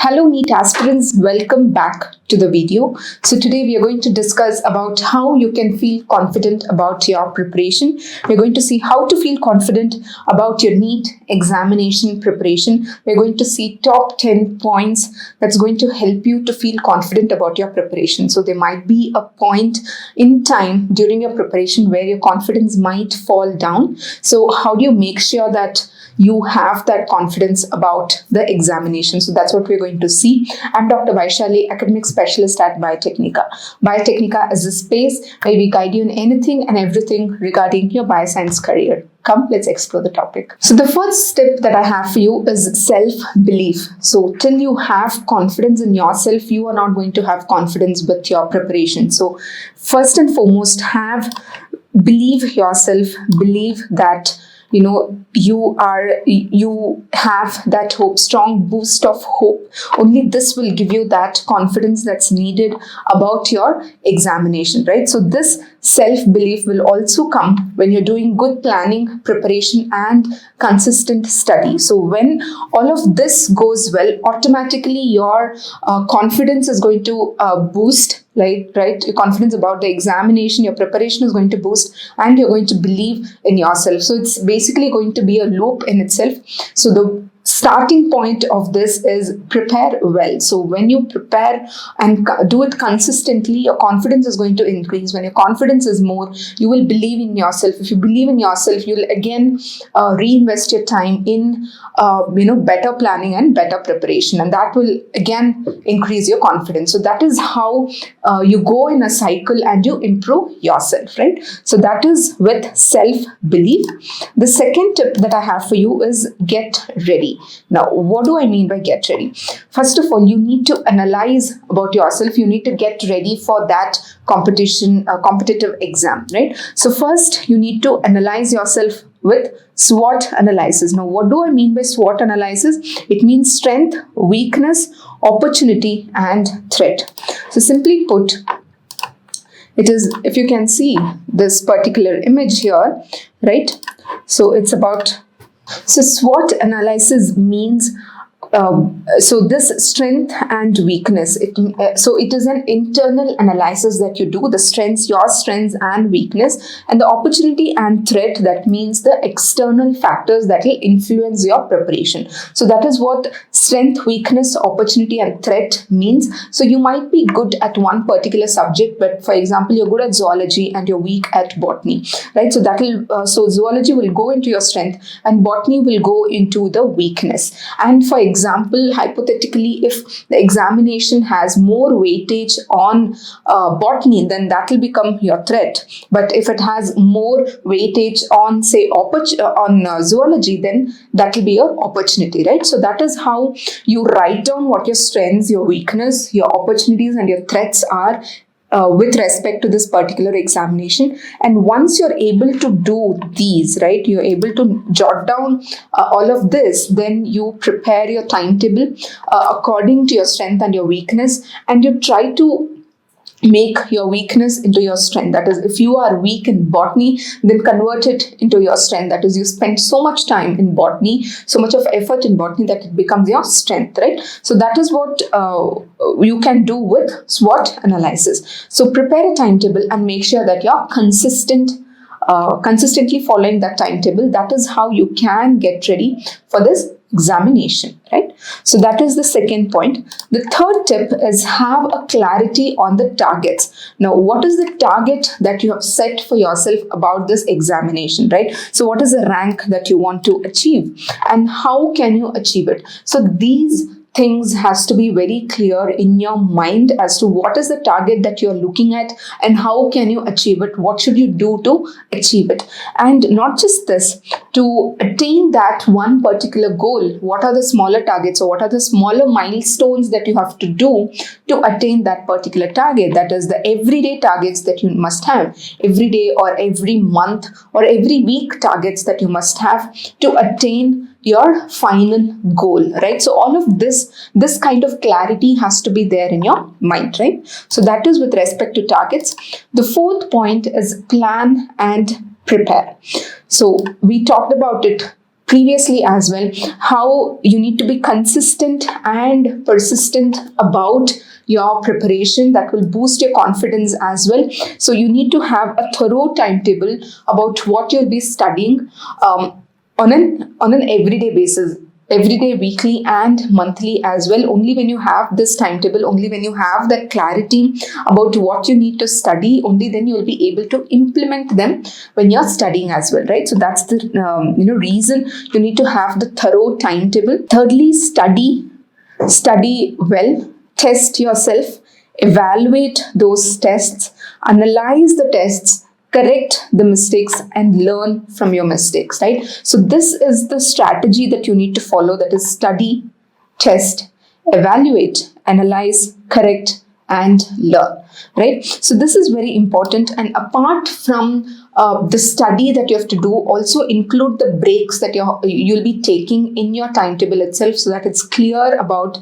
Hello Neet aspirants, welcome back to the video. So today we are going to discuss about how you can feel confident about your preparation. We're going to see how to feel confident about your Neet examination preparation. We're going to see top 10 points that's going to help you to feel confident about your preparation. So there might be a point in time during your preparation where your confidence might fall down. So how do you make sure that you have that confidence about the examination? So that's what we're going to see. I'm Dr. Vaishali, academic specialist at Biotechnica. Biotechnica is a space where we guide you in anything and everything regarding your bioscience career. Come, let's explore the topic. So the first step that I have for you is self-belief. So till you have confidence in yourself, you are not going to have confidence with your preparation. So first and foremost, believe yourself, believe that you have that hope, strong boost of hope. Only this will give you that confidence that's needed about your examination, right? So this self-belief will also come when you're doing good planning, preparation, and consistent study. So when all of this goes well, automatically your confidence is going to boost. Right? Your confidence about the examination, your preparation is going to boost, and you're going to believe in yourself. So it's basically going to be a loop in itself. So the starting point of this is prepare well. So when you prepare and do it consistently, your confidence is going to increase. When your confidence is more, you will believe in yourself. If you believe in yourself, you'll again reinvest your time in better planning and better preparation, and that will again increase your confidence. So that is how you go in a cycle and you improve yourself, right? So that is with self-belief. The second tip that I have for you is get ready. Now, what do I mean by get ready? First of all, you need to analyze about yourself. You need to get ready for that competitive exam, right? So first, you need to analyze yourself with SWOT analysis. Now, what do I mean by SWOT analysis? It means strength, weakness, opportunity, and threat. So simply put, it is, if you can see this particular image here, right? So it's about, so SWOT analysis means so this strength and weakness, so it is an internal analysis that you do, the strengths, your strengths and weakness, and the opportunity and threat, that means the external factors that will influence your preparation. So that is what strength, weakness, opportunity and threat means. So you might be good at one particular subject, but for example, you're good at zoology and you're weak at botany, right? So that will so zoology will go into your strength and botany will go into the weakness. And for example, hypothetically, if the examination has more weightage on botany, then that will become your threat. But if it has more weightage on, say, zoology, then that will be your opportunity, right? So that is how you write down what your strengths, your weakness, your opportunities, and your threats are with respect to this particular examination. And once you're able to do these, right, you're able to jot down all of this, then you prepare your timetable according to your strength and your weakness, and you try to make your weakness into your strength. That is, if you are weak in botany, then convert it into your strength. That is, you spend so much time in botany, so much of effort in botany, that it becomes your strength, right? So that is what you can do with SWOT analysis. So prepare a timetable and make sure that you're consistently following that timetable. That is how you can get ready for this examination, right? So that is the second point. The third tip is have a clarity on the targets. Now, what is the target that you have set for yourself about this examination, right? So what is the rank that you want to achieve and how can you achieve it? So these things has to be very clear in your mind as to what is the target that you're looking at and how can you achieve it, what should you do to achieve it. And not just this, to attain that one particular goal, what are the smaller targets or what are the smaller milestones that you have to do to attain that particular target? That is the everyday targets that you must have, every day or every month or every week targets that you must have to attain your final goal, right? So all of this kind of clarity has to be there in your mind, right? So that is with respect to targets. The fourth point is plan and prepare. So we talked about it previously as well, how you need to be consistent and persistent about your preparation. That will boost your confidence as well. So you need to have a thorough timetable about what you'll be studying on an everyday basis, everyday, weekly and monthly as well. Only when you have this timetable, only when you have that clarity about what you need to study, only then you will be able to implement them when you're studying as well, right? So that's the reason you need to have the thorough timetable. Thirdly, study well, test yourself, evaluate those tests, analyze the tests, correct the mistakes and learn from your mistakes, right? So this is the strategy that you need to follow, that is study, test, evaluate, analyze, correct and learn, right? So this is very important. And apart from the study that you have to do, also include the breaks that you'll be taking in your timetable itself, so that it's clear about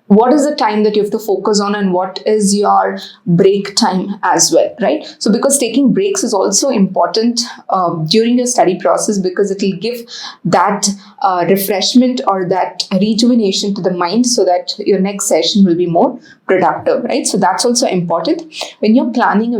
what is the time that you have to focus on and what is your break time as well, right? So because taking breaks is also important during your study process, because it will give that refreshment or that rejuvenation to the mind, so that your next session will be more productive, right? So that's also important when you're planning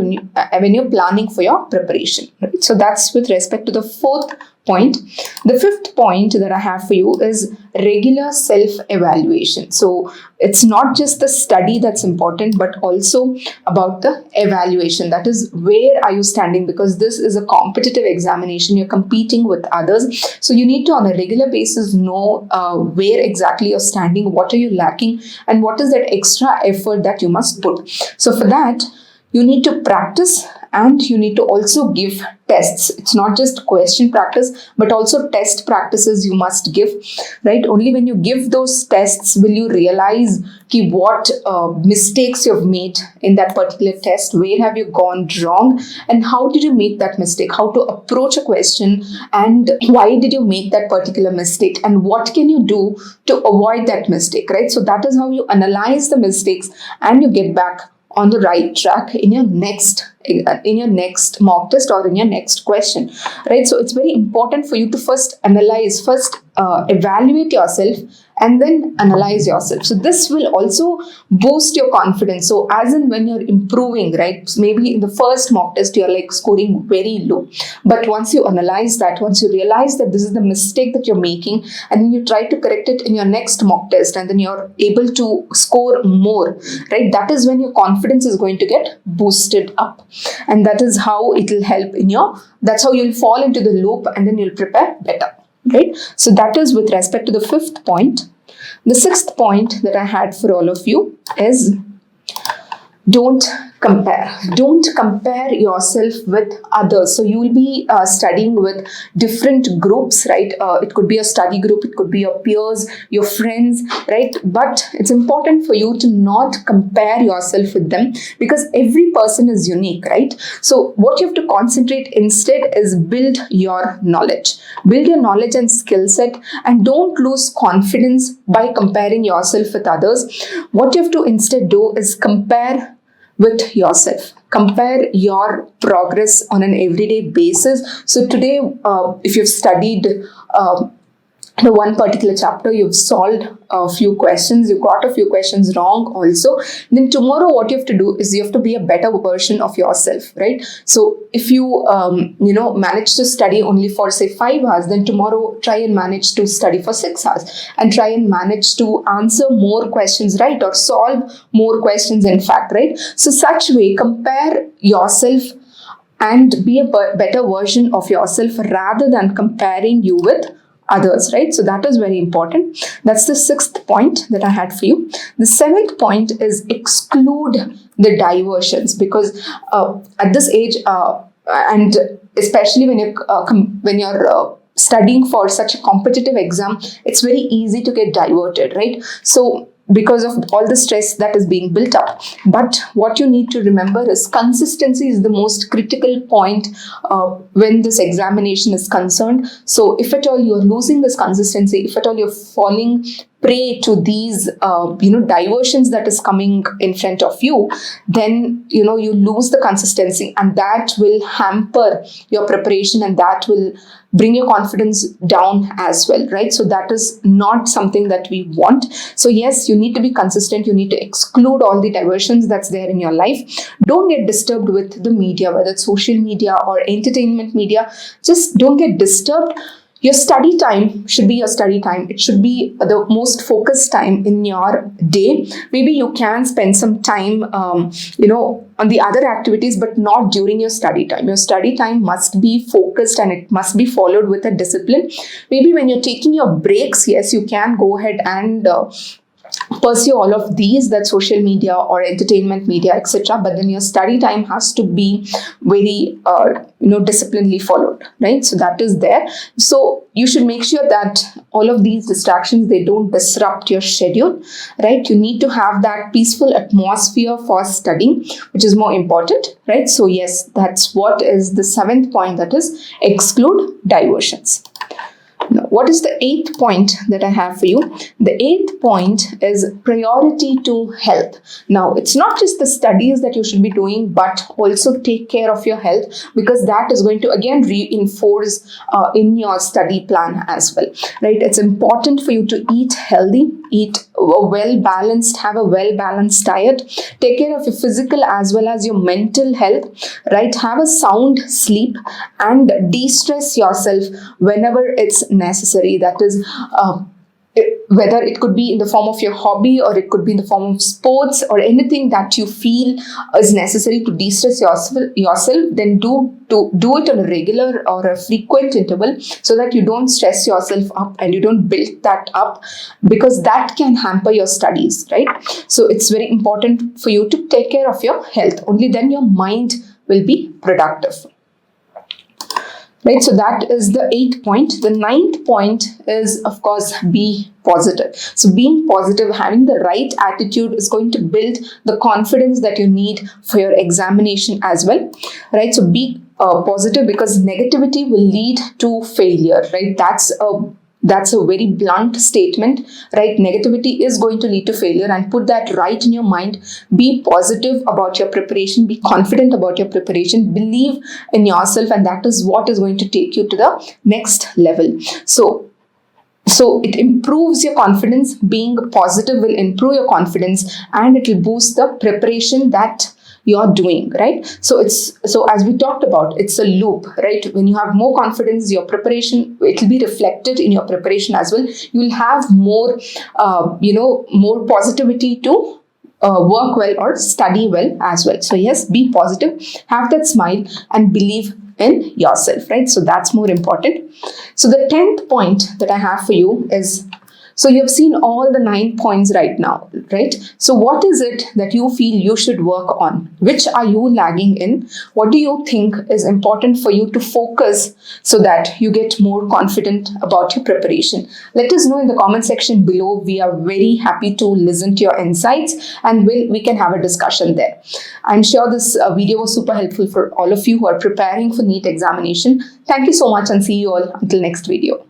for your preparation, right? So that's with respect to the fourth point. The fifth point that I have for you is regular self-evaluation. So it's not just the study that's important, but also about the evaluation. That is, where are you standing? Because this is a competitive examination. You're competing with others. So you need to, on a regular basis, know where exactly you're standing, what are you lacking, and what is that extra effort that you must put. So for that, you need to practice and you need to also give tests. It's not just question practice, but also test practices you must give, right? Only when you give those tests will you realize what mistakes you've made in that particular test, where have you gone wrong, and how did you make that mistake, how to approach a question, and why did you make that particular mistake, and what can you do to avoid that mistake, right? So that is how you analyze the mistakes and you get back on the right track in your next mock test or in your next question, right? So it's very important for you to first evaluate yourself and then analyze yourself. So this will also boost your confidence. So as in when you're improving, right? So maybe in the first mock test, you're like scoring very low. But once you analyze that, once you realize that this is the mistake that you're making, and then you try to correct it in your next mock test, and then you're able to score more, right? That is when your confidence is going to get boosted up. And that is how it will help that's how you'll fall into the loop and then you'll prepare better, right? So that is with respect to the fifth point. The sixth point that I had for all of you is don't compare. Don't compare yourself with others. So you will be studying with different groups, right? It could be a study group, it could be your peers, your friends, right? But it's important for you to not compare yourself with them, because every person is unique, right? So what you have to concentrate instead is build your knowledge. Build your knowledge and skill set, and don't lose confidence by comparing yourself with others. What you have to instead do is compare with yourself. Compare your progress on an everyday basis. So today, if you've studied the one particular chapter, you've solved a few questions, you got a few questions wrong also, then tomorrow what you have to do is you have to be a better version of yourself, right? So if you manage to study only for say 5 hours, then tomorrow try and manage to study for 6 hours and try and manage to answer more questions, right? Or solve more questions, in fact, right? So such way, compare yourself and be a better version of yourself rather than comparing you with others, right? So that is very important. That's the sixth point that I had for you. The seventh point is exclude the diversions, because at this age, and especially when you're studying for such a competitive exam, it's very easy to get diverted, right? So because of all the stress that is being built up. But what you need to remember is consistency is the most critical point when this examination is concerned. So if at all you're losing this consistency, if at all you're falling prey to these diversions that is coming in front of you, then you lose the consistency, and that will hamper your preparation, and that will bring your confidence down as well, right? So that is not something that we want. So yes, you need to be consistent. You need to exclude all the diversions that's there in your life. Don't get disturbed with the media, whether it's social media or entertainment media. Just don't get disturbed. Your study time should be your study time. It should be the most focused time in your day. Maybe you can spend some time, on the other activities, but not during your study time. Your study time must be focused, and it must be followed with a discipline. Maybe when you're taking your breaks, yes, you can go ahead and pursue all of these, that social media or entertainment media, etc. But then your study time has to be very disciplinedly followed, right? So that is there. So you should make sure that all of these distractions, they don't disrupt your schedule, right? You need to have that peaceful atmosphere for studying, which is more important, right? So yes, that's what is the 7th point, that is exclude diversions. Now, what is the 8th point that I have for you? The 8th point is priority to health. Now, it's not just the studies that you should be doing, but also take care of your health, because that is going to again reinforce in your study plan as well, right? It's important for you to eat healthy, eat well-balanced, have a well-balanced diet, take care of your physical as well as your mental health, right? Have a sound sleep and de-stress yourself whenever it's necessary. That is whether it could be in the form of your hobby, or it could be in the form of sports, or anything that you feel is necessary to de-stress yourself, then do it on a regular or a frequent interval, so that you don't stress yourself up and you don't build that up, because that can hamper your studies, right? So it's very important for you to take care of your health. Only then your mind will be productive. Right, so that is the 8th point. The 9th point is, of course, be positive. So being positive, having the right attitude is going to build the confidence that you need for your examination as well, right? So be positive, because negativity will lead to failure, right? That's a very blunt statement, right? Negativity is going to lead to failure, and put that right in your mind. Be positive about your preparation. Be confident about your preparation. Believe in yourself, and that is what is going to take you to the next level. So it improves your confidence. Being positive will improve your confidence, and it will boost the preparation that you're doing, right? So as we talked about, it's a loop, right? When you have more confidence, your preparation, it will be reflected in your preparation as well. You will have more more positivity to work well or study well as well. So yes, be positive, have that smile, and believe in yourself, right? So that's more important. So the 10th point that I have for you is, so you have seen all the 9 points right now, right? So what is it that you feel you should work on? Which are you lagging in? What do you think is important for you to focus so that you get more confident about your preparation? Let us know in the comment section below. We are very happy to listen to your insights, and we can have a discussion there. I'm sure this video was super helpful for all of you who are preparing for NEET examination. Thank you so much, and see you all until next video.